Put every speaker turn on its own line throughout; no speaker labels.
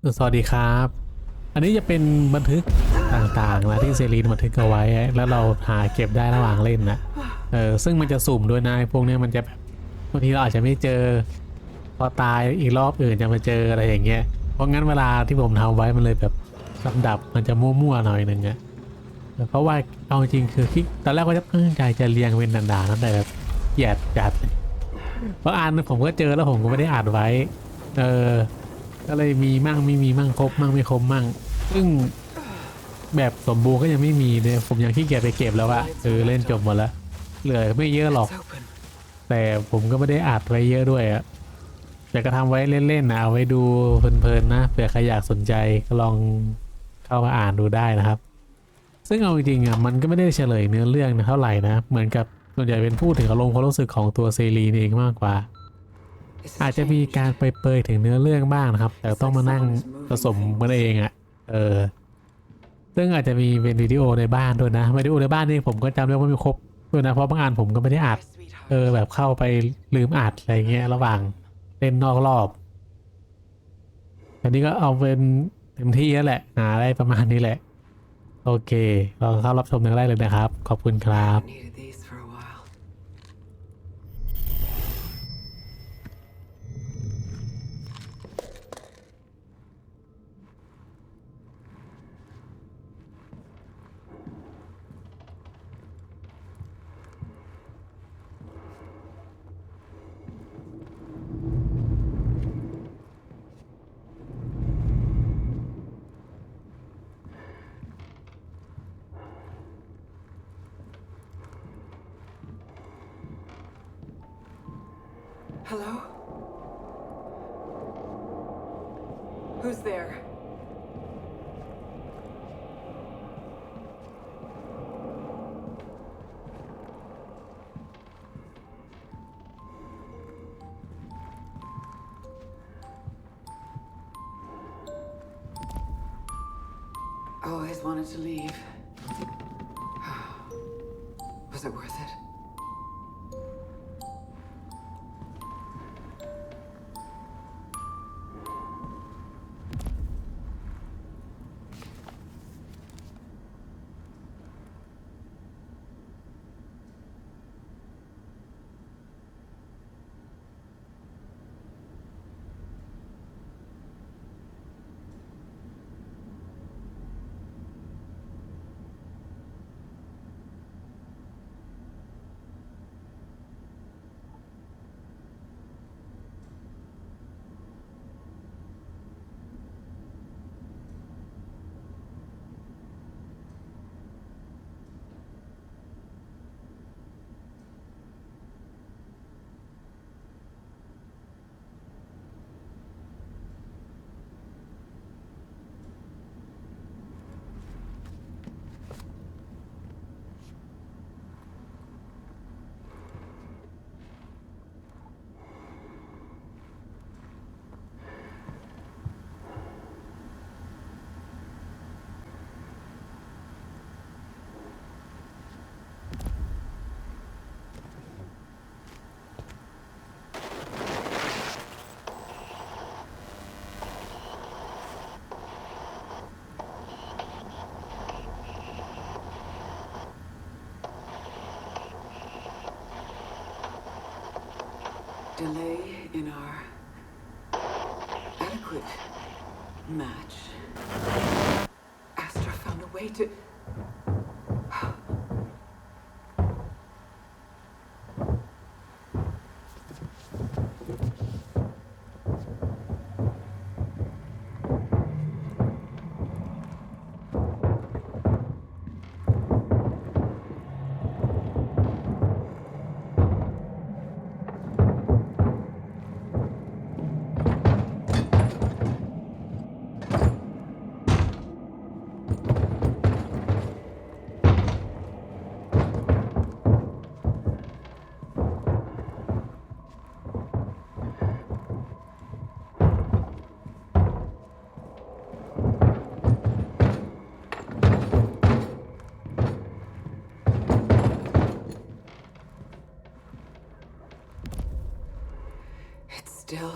สวัสดีครับอันนี้จะเป็นบันทึกต่างๆนะที่เซรีนบันทึกเอาไว้แล้วเราหาเก็บได้ระหว่างเล่นนะซึ่งมันจะสุ่มด้วยนะพวกนี้มันจะแบบบางทีเราอาจจะไม่เจอพอตายอีกรอบอื่นจะมาเจออะไรอย่างเงี้ยเพราะงั้นเวลาที่ผมทำไว้มันเลยแบบลำดับมันจะมั่วๆหน่อยหนึ่งอะเพราะว่าเอาจริงคือคิดตอนแรกก็จะตั้งใจจะเรียงเป็นด่านๆนั่นแต่แบบเหยียดจัดเพราะอ่านผมก็เจอแล้วผมก็ไม่ได้อ่านไว้เออก็เลยมีมั่งไม่มีมั่งครบมั่งไม่ครบมั่งซึ่งแบบสมบูรณ์ก็ยังไม่มีเลยผมยังขี้เกียจไปเก็บแล้วอะเล่นจบหมดแล้วเหลือไม่เยอะหรอกแต่ผมก็ไม่ได้อัดไว้เยอะด้วยอะแต่ก็ทำไว้เล่นๆนะเอาไว้ดูเพลินๆนะเผื่อใครอยากสนใจก็ลองเข้ามาอ่านดูได้นะครับซึ่งเอาจริงๆอ่ะมันก็ไม่ได้เฉลยเนื้อเรื่องนะเท่าไหร่นะเหมือนกับส่วนใหญ่เป็นพูดถึงอารมณ์ความรู้สึกของตัวเซรีนเองมากกว่าอาจจะมีการเปรยๆถึงเนื้อเรื่องบ้างนะครับแต่ต้องมานั่งผสมมันเองอ่ะเออซึ่งอาจจะมีเป็นวิดีโอในบ้านด้วยนะวิดีโอในบ้านนี่ผมก็จำได้ว่ามีครบด้วยนะเพราะบางอันผมก็ไม่ได้อัดแบบเข้าไปลืมอัดอะไรเงี้ยระหว่างเล่นนอกรอบอันนี้ก็เอาเป็นเต็มที่แล้วแหละหาอะไรประมาณนี้แหละโอเคเราเข้ารับชมกันได้เลยนะครับขอบคุณครับ
Hello? Who's there? Always wanted to leave. Was it worth it? Delay in our adequate match. Astra found a way to... It's still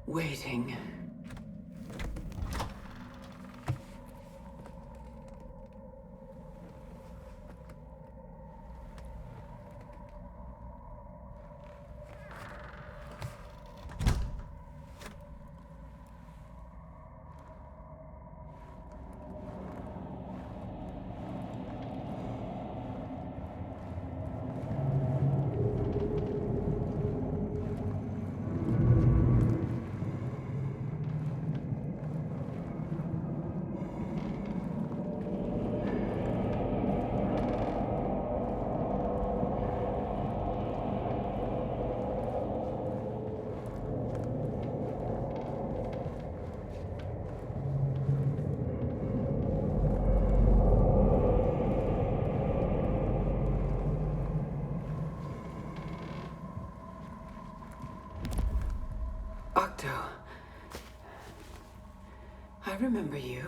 waiting. remember you.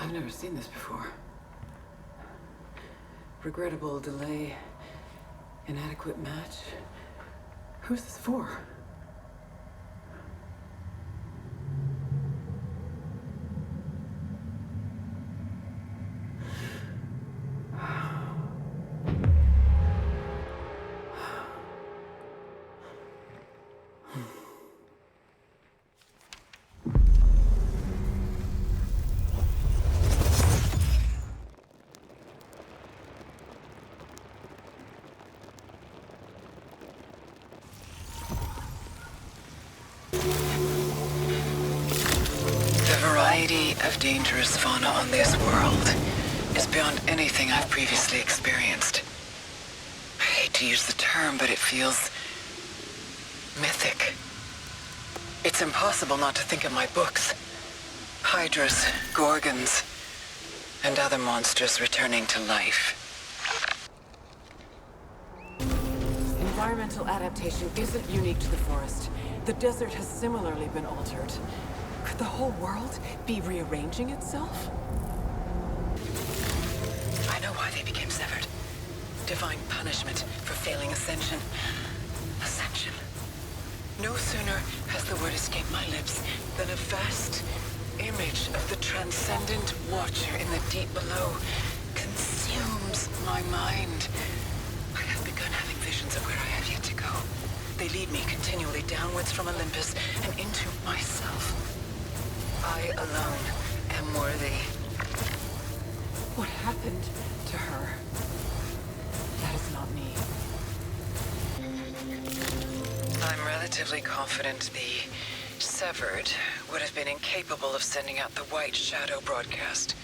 I've never seen this before. Regrettable delay, inadequate match. Who's this for?
Of dangerous fauna on this world is beyond anything I've previously experienced. I hate to use the term, but it feels mythic. It's impossible not to think of my books. Hydras, gorgons, and other monsters returning to life.
Environmental adaptation isn't unique to the forest. The desert has similarly been altered. Could the whole world be rearranging itself?
I know why they became severed. Divine punishment for failing ascension. Ascension. No sooner has the word escaped my lips than a vast image of the transcendent watcher in the deep below consumes my mind. I have begun having visions of where I have yet to go. They lead me continually downwards from Olympus and into myself. I alone am worthy.
What happened to her? That is not me.
I'm relatively confident the severed would have been incapable of sending out the White Shadow broadcast.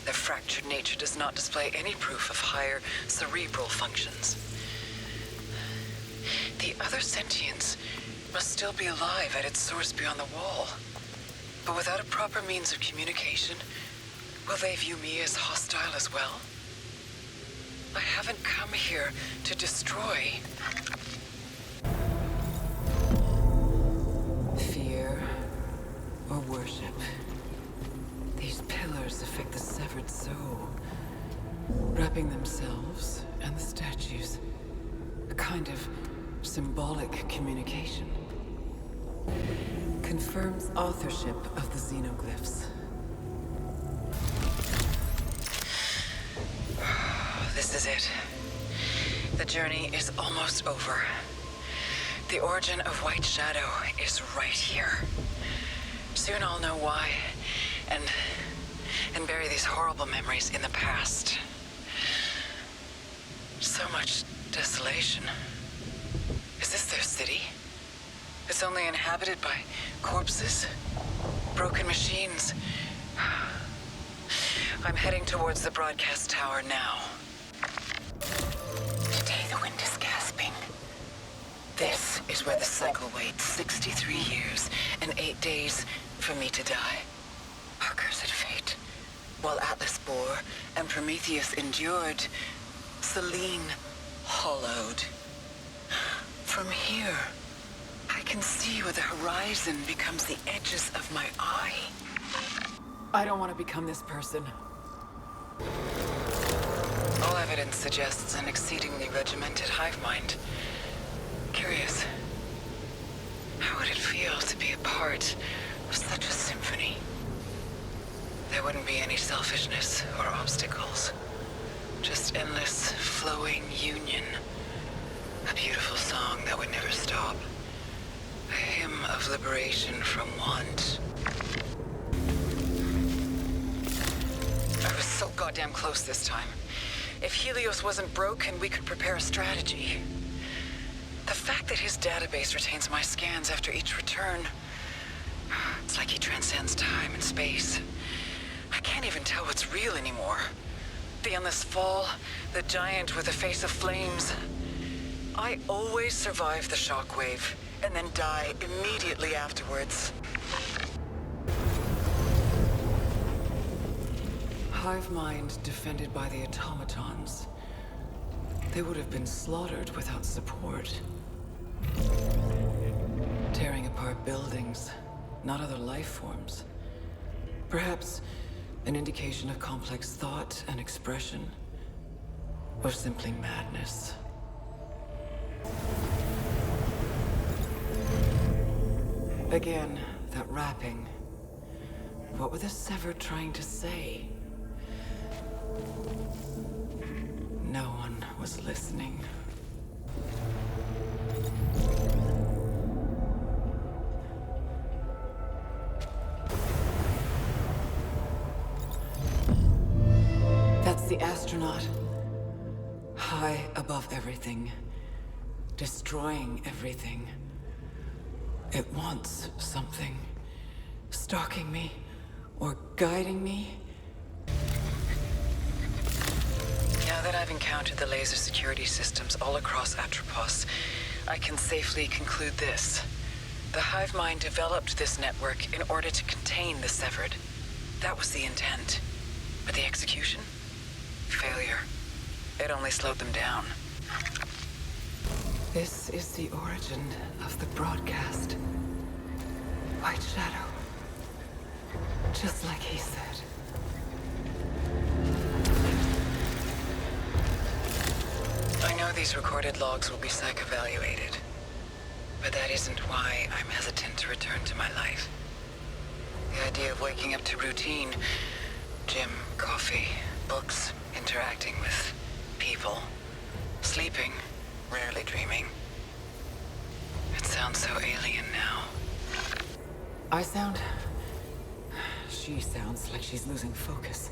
Their fractured nature does not display any proof of higher cerebral functions. The other sentience must still be alive at its source beyond the wall. But without a proper means of communication, will they view me as hostile as well? I haven't come here to destroy.
Fear or worship. These pillars affect the severed soul, wrapping themselves and the statues. A kind of symbolic communication. Confirms authorship of the xenoglyphs.
This is it. The journey is almost over. The origin of White Shadow is right here. Soon I'll know why, and bury these horrible memories in the past. So much desolation. Is this their city? It's only inhabited by corpses, broken machines. I'm heading towards the broadcast tower now. Today the wind is gasping. This is where the cycle waits 63 years and 8 days for me to die. Our cursed fate. While Atlas bore and Prometheus endured, Selene hollowed. From here, I can see where the horizon becomes the edges of my eye.
I don't want to become this person.
All evidence suggests an exceedingly regimented hive mind. Curious. How would it feel to be a part of such a symphony? There wouldn't be any selfishness or obstacles. Just endless, flowing union. A beautiful song that would never stop. A hymn of liberation from want. goddamn close this time. If Helios wasn't broken, we could prepare a strategy. The fact that his database retains my scans after each return, it's like he transcends time and space. I can't even tell what's real anymore. The endless fall, the giant with a face of flames. I always survive the shockwave and then die immediately afterwards.
Hive mind defended by the automatons. They would have been slaughtered without support. Tearing apart buildings, not other life forms. Perhaps an indication of complex thought and expression, or simply madness. Again, that rapping. What were the Severed trying to say? No one was listening. That's the astronaut. High above everything. Destroying everything. It wants something. Stalking me. Or guiding me.
Now that I've encountered the laser security systems all across Atropos, I can safely conclude this. The hive mind developed this network in order to contain the Severed. That was the intent. But the execution? Failure. It only slowed them down.
This is the origin of the broadcast. White Shadow. Just like he said.
I know these recorded logs will be psych-evaluated, but that isn't why I'm hesitant to return to my life. The idea of waking up to routine, gym, coffee, books, interacting with people, sleeping, rarely dreaming. It sounds so alien now.
She sounds like she's losing focus.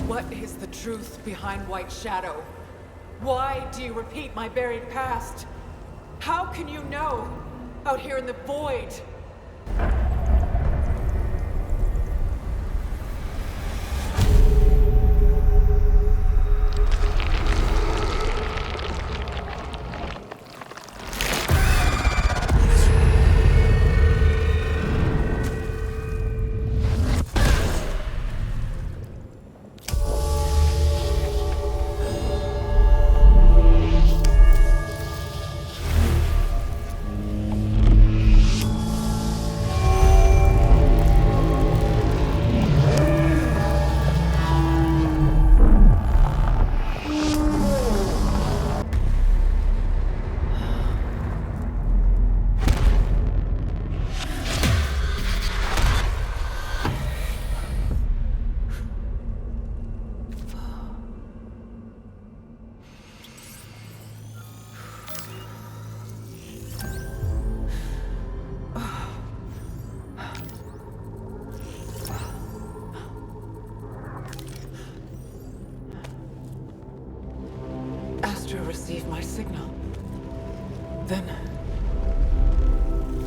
What is the truth behind White Shadow? Why do you repeat my buried past? How can you know? Out here in the void. Receive my signal. Then...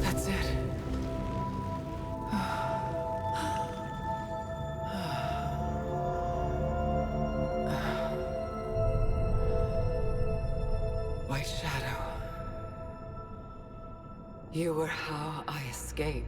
that's it. White Shadow. You were how I escape.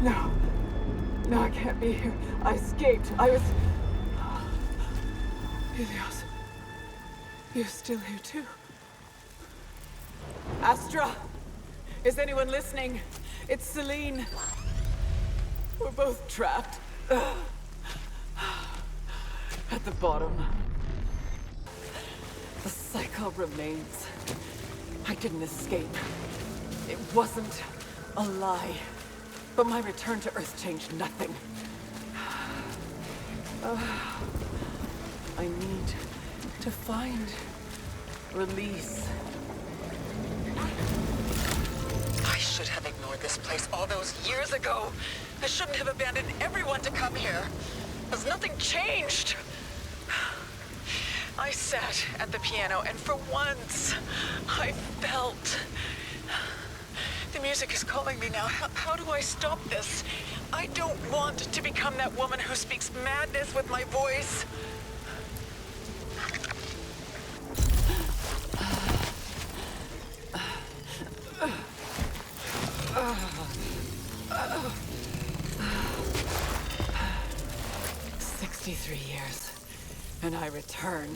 No. No, I can't be here. I escaped. I was... Helios. You're still here too. Astra! Is anyone listening? It's Celine. We're both trapped. At the bottom. The cycle remains. I didn't escape. It wasn't a lie. But my return to Earth changed nothing. I need to find release. I should have ignored this place all those years ago. I shouldn't have abandoned everyone to come here. Because nothing changed. I sat at the piano and for once, I felt... The music is calling me now. How do I stop this? I don't want to become that woman who speaks madness with my voice. Years, and I return.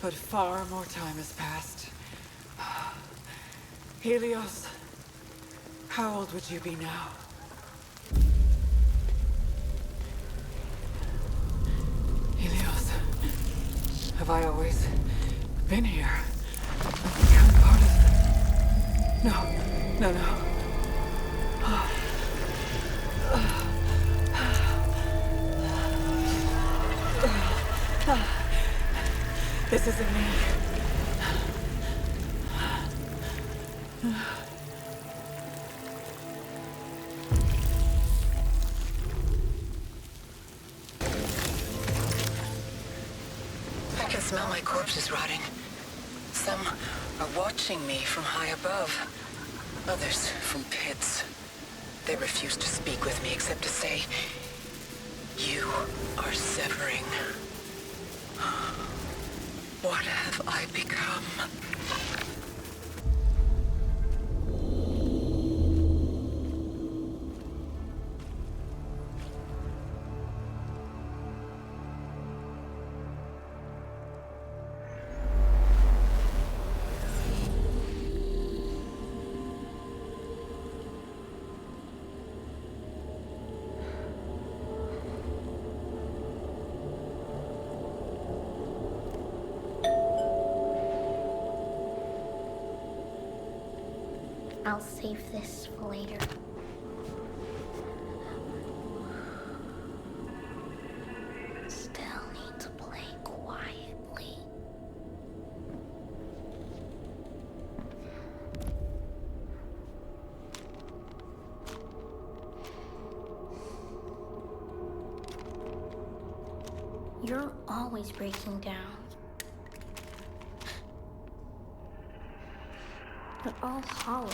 But far more time has passed. Helios, how old would you be now? Helios, have I always been here? Become part of the... No. This isn't me. I can smell my corpses rotting. Some are watching me from high above. Others from pits. They refuse to speak with me except to say, "You are severing." What have I become?
I'll save this for later. Still need to play quietly. You're always breaking down. But all hollow.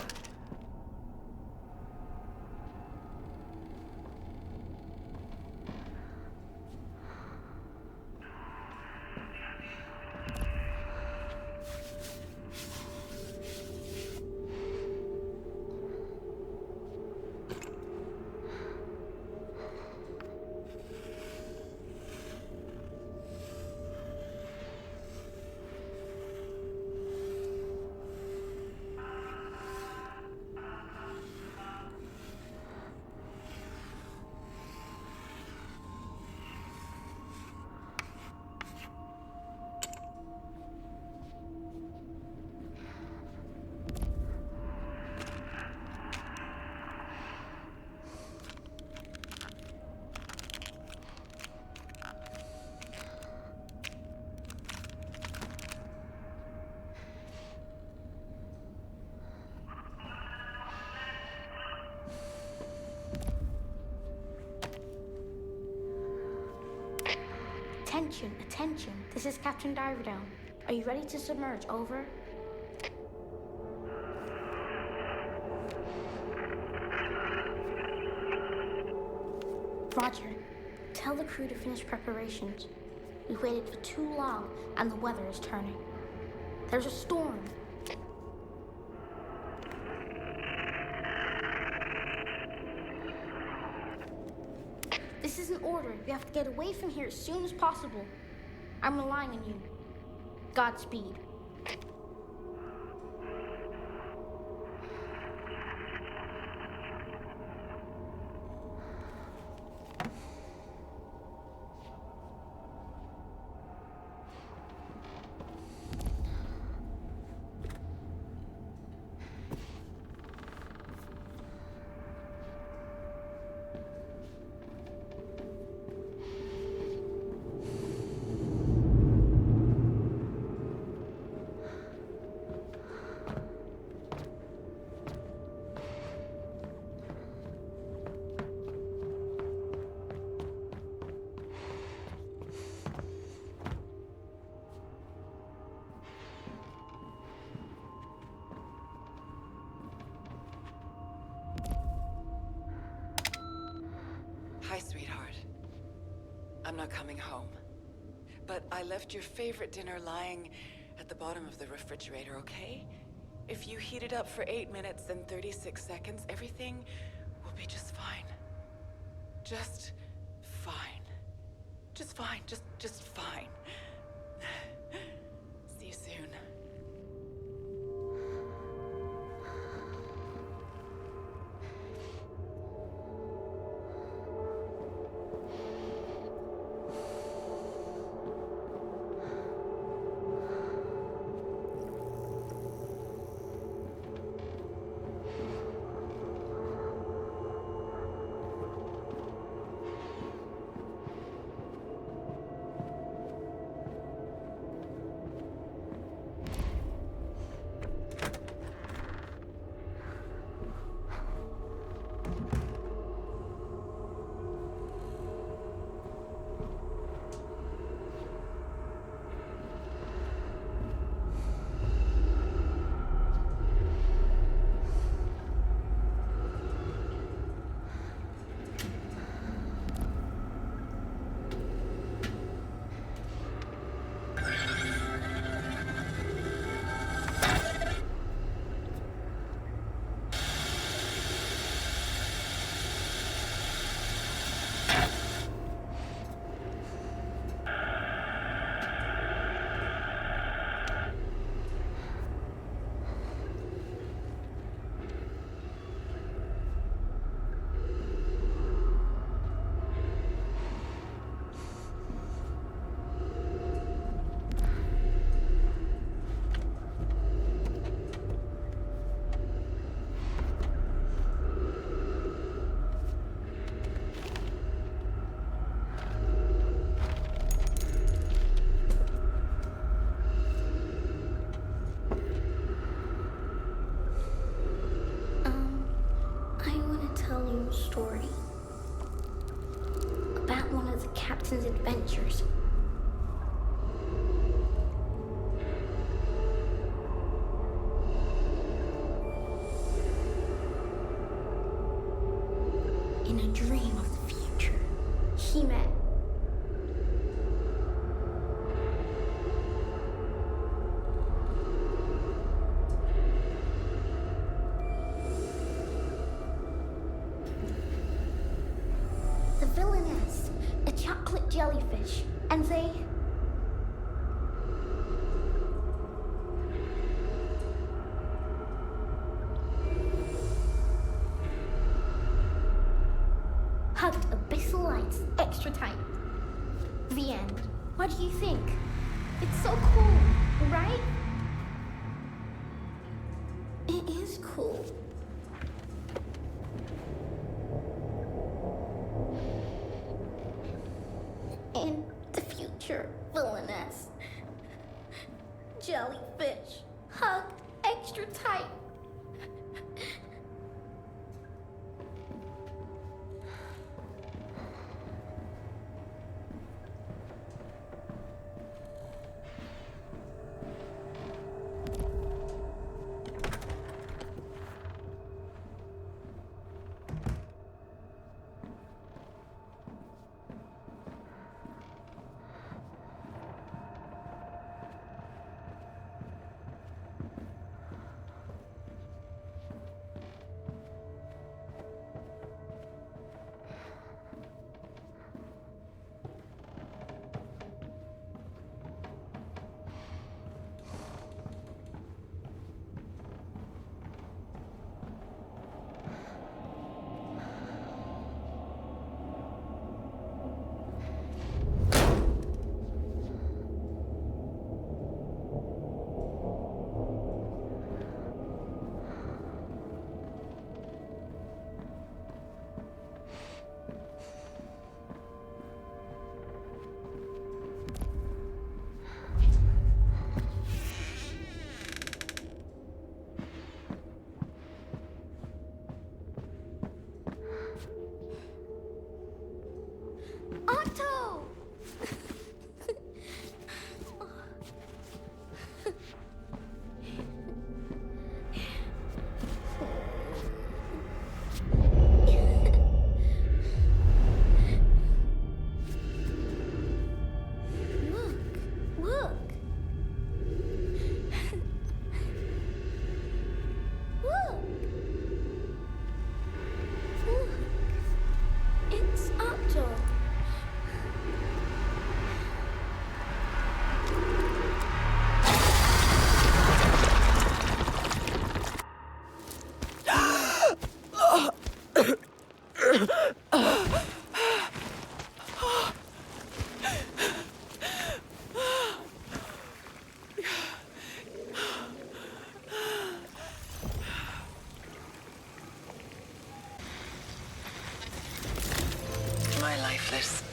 Attention, attention. This is Captain Diverdome. Are you ready to submerge? Over. Roger. Tell the crew to finish preparations. We waited for too long and the weather is turning. There's a storm. This is an order. We have to get away from here as soon as possible. I'm relying on you. Godspeed.
Hi, sweetheart. I'm not coming home. But I left your favorite dinner lying at the bottom of the refrigerator, okay? If you heat it up for 8 minutes and 36 seconds, everything will be just fine. Just fine. Just fine. Just fine. See you soon.
Story about one of the captain's adventures. In a dream of the future, he met the villainess, a chocolate jellyfish, and they hugged abyssal lights extra tight. The end. What do you think? It's so cool, right? It is cool. In the future, villainess. Jellyfish, hugged extra tight.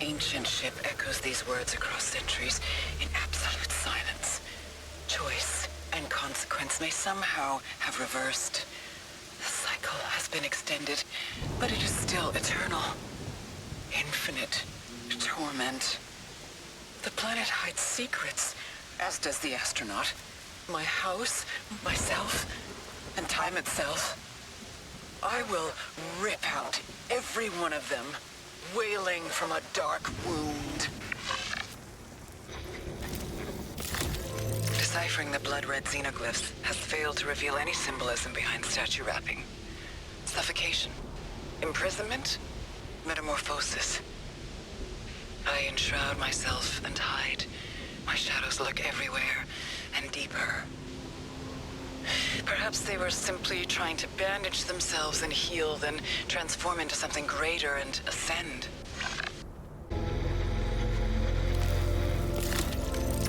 ancient ship echoes these words across centuries in absolute silence. Choice and consequence may somehow have reversed. The cycle has been extended, but it is still eternal. Infinite torment. The planet hides secrets, as does the astronaut. My house, myself, and time itself. I will rip out every one of them, wailing from a dark wound. Deciphering the blood-red xenoglyphs has failed to reveal any symbolism behind statue wrapping. Suffocation, imprisonment, metamorphosis. I enshroud myself and hide. My shadows lurk everywhere and deeper. Perhaps they were simply trying to bandage themselves and heal, then transform into something greater and ascend.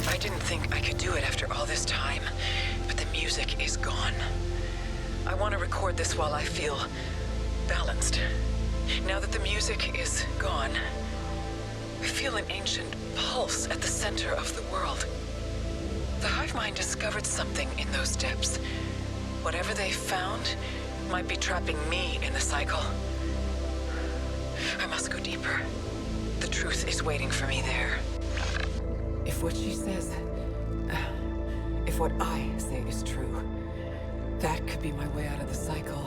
I didn't think I could do it after all this time, but the music is gone. I want to record this while I feel balanced. Now that the music is gone, I feel an ancient pulse at the center of the world. The hive mind discovered something in those depths. Whatever they found might be trapping me in the cycle. I must go deeper. The truth is waiting for me there.
If what she says, if what I say is true, that could be my way out of the cycle.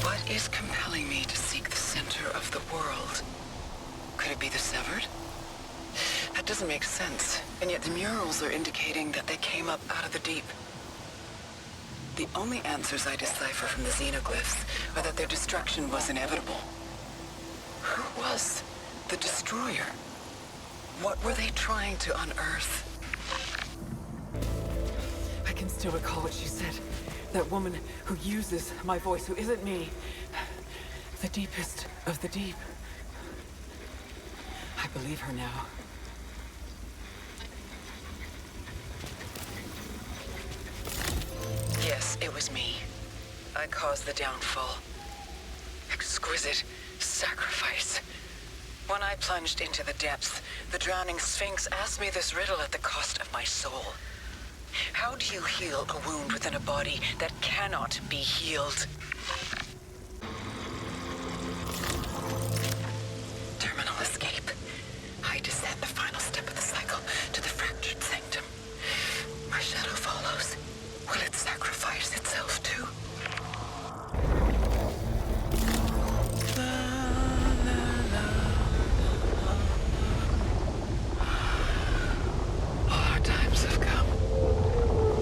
What is compelling me to seek the center of the world? Could it be the severed? That doesn't make sense, and yet the murals are indicating that they came up out of the deep. The only answers I decipher from the xenoglyphs are that their destruction was inevitable. Who was the destroyer? What were they trying to unearth?
I can still recall what she said. That woman who uses my voice, who isn't me. The deepest of the deep. I believe her now.
Yes, it was me. I caused the downfall. Exquisite sacrifice. When I plunged into the depths, the drowning Sphinx asked me this riddle at the cost of my soul. How do you heal a wound within a body that cannot be healed? Terminal escape. I descend the final step of the cycle to the fractured sanctum. My shadow follows. Will it sacrifice itself too? Hard times have come.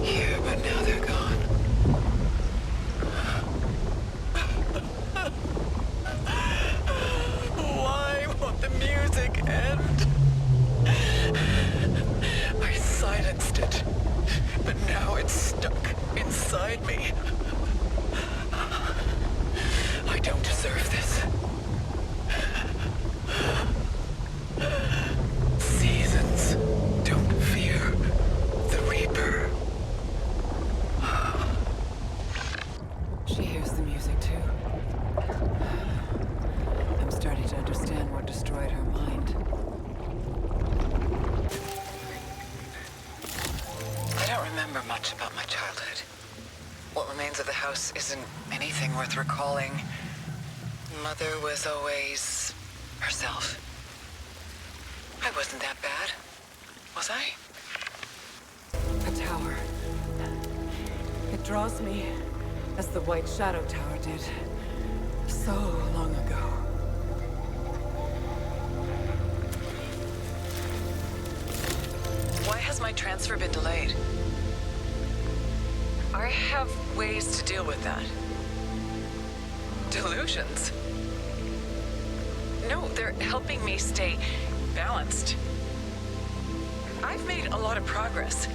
Here, but now they're gone. Why won't the music end? I silenced it, but now it's stuck inside me. I don't deserve this. Seasons don't fear the Reaper.
She hears the music too. I'm starting to understand what destroyed her mind.
I don't remember much about my childhood. What remains of the house isn't anything worth recalling. Mother was always herself. I wasn't that bad, was I?
A tower. It draws me as the White Shadow Tower did so long ago.
Why has my transfer been delayed? I have ways to deal with that. Delusions? No, they're helping me stay balanced. I've made a lot of progress.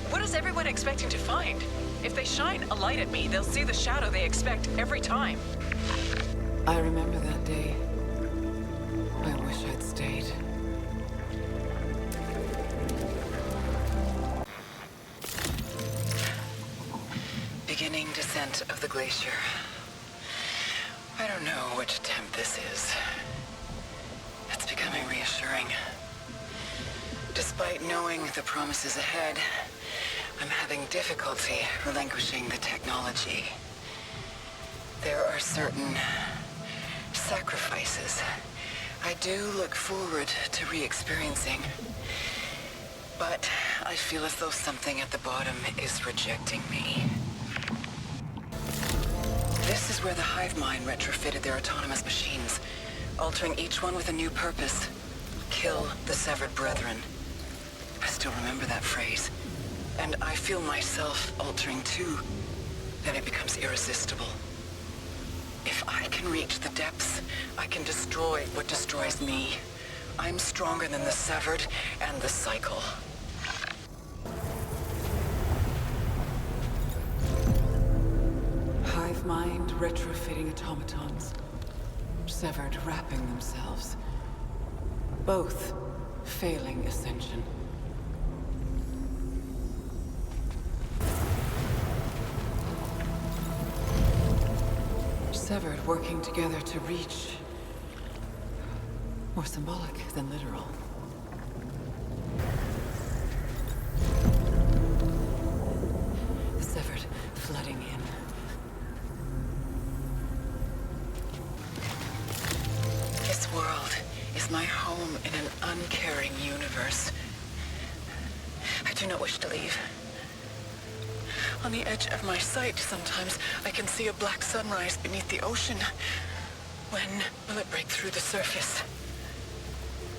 What is everyone expecting to find? If they shine a light at me, they'll see the shadow they expect every time.
I remember that day. I wish I'd stayed.
Beginning descent of the glacier. I don't don't know which attempt this is. It's becoming reassuring. Despite knowing the promises ahead, I'm having difficulty relinquishing the technology. There are certain sacrifices I do look forward to re-experiencing, but I feel as though something at the bottom is rejecting me. This is where the hive mind retrofitted their autonomous machines, altering each one with a new purpose. Kill the severed brethren. I still remember that phrase, and I feel myself altering too. Then it becomes irresistible. If I can reach the depths, I can destroy what destroys me. I'm stronger than the severed and the cycle. Hive mind retrofitting automatons. Severed wrapping themselves. Both failing ascension. Severed working together to reach. More symbolic than literal. The severed flooding in. This world is my home in an uncaring universe. I do not wish to leave. On the edge of my sight, sometimes I can see a black sunrise beneath the ocean. When will it break through the surface?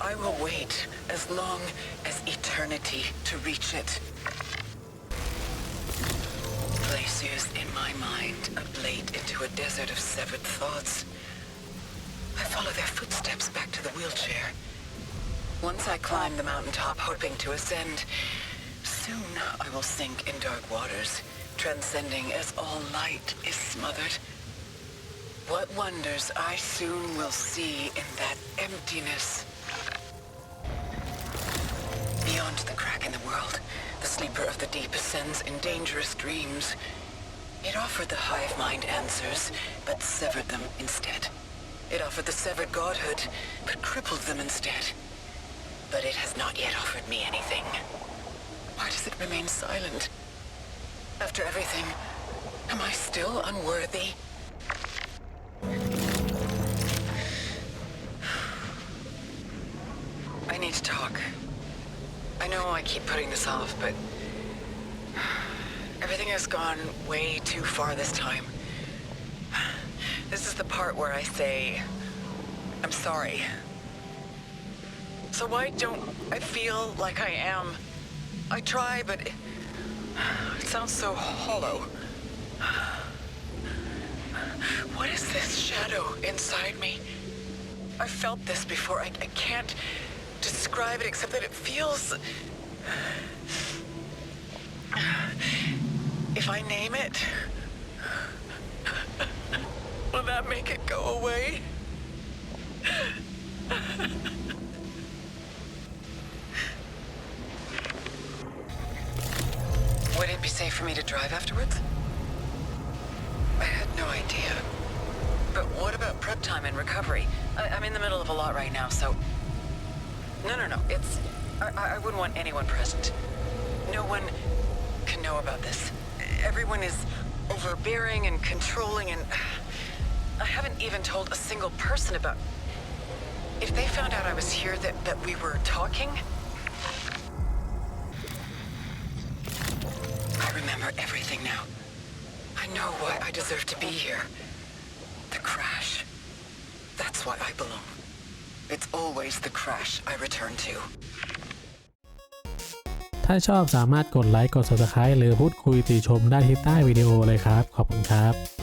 I will wait as long as eternity to reach it. Glaciers in my mind ablate into a desert of severed thoughts. I follow their footsteps back to the wheelchair. Once I climb the mountaintop hoping to ascend, soon I will sink in dark waters, transcending as all light is smothered. What wonders I soon will see in that emptiness. Beyond the crack in the world, the sleeper of the deep ascends in dangerous dreams. It offered the hive mind answers, but severed them instead. It offered the severed godhood, but crippled them instead. But it has not yet offered me anything. Why does it remain silent? After everything, am I still unworthy? I need to talk. I know I keep putting this off, but everything has gone way too far this time. This is the part where I say, I'm sorry. So why don't I feel like I am? I try, but it sounds so hollow. What is this shadow inside me? I've felt this before. I can't describe it except that it feels... If I name it, will that make it go away? Would it be safe for me to drive afterwards? I had no idea. But what about prep time and recovery? I'm in the middle of a lot right now, so... No. It's... I wouldn't want anyone present. No one can know about this. Everyone is overbearing and controlling, and... I haven't even told a single person about... If they found out I was here, that we were talking... I remember everything now. I know why I deserve to be here. The crash. That's why I belong. It's always the crash I return to.
ถ้าชอบสามารถกดไลค์กด Subscribe หรือพูดคุยติชมได้ที่ใต้วิดีโอเลยครับขอบคุณครับ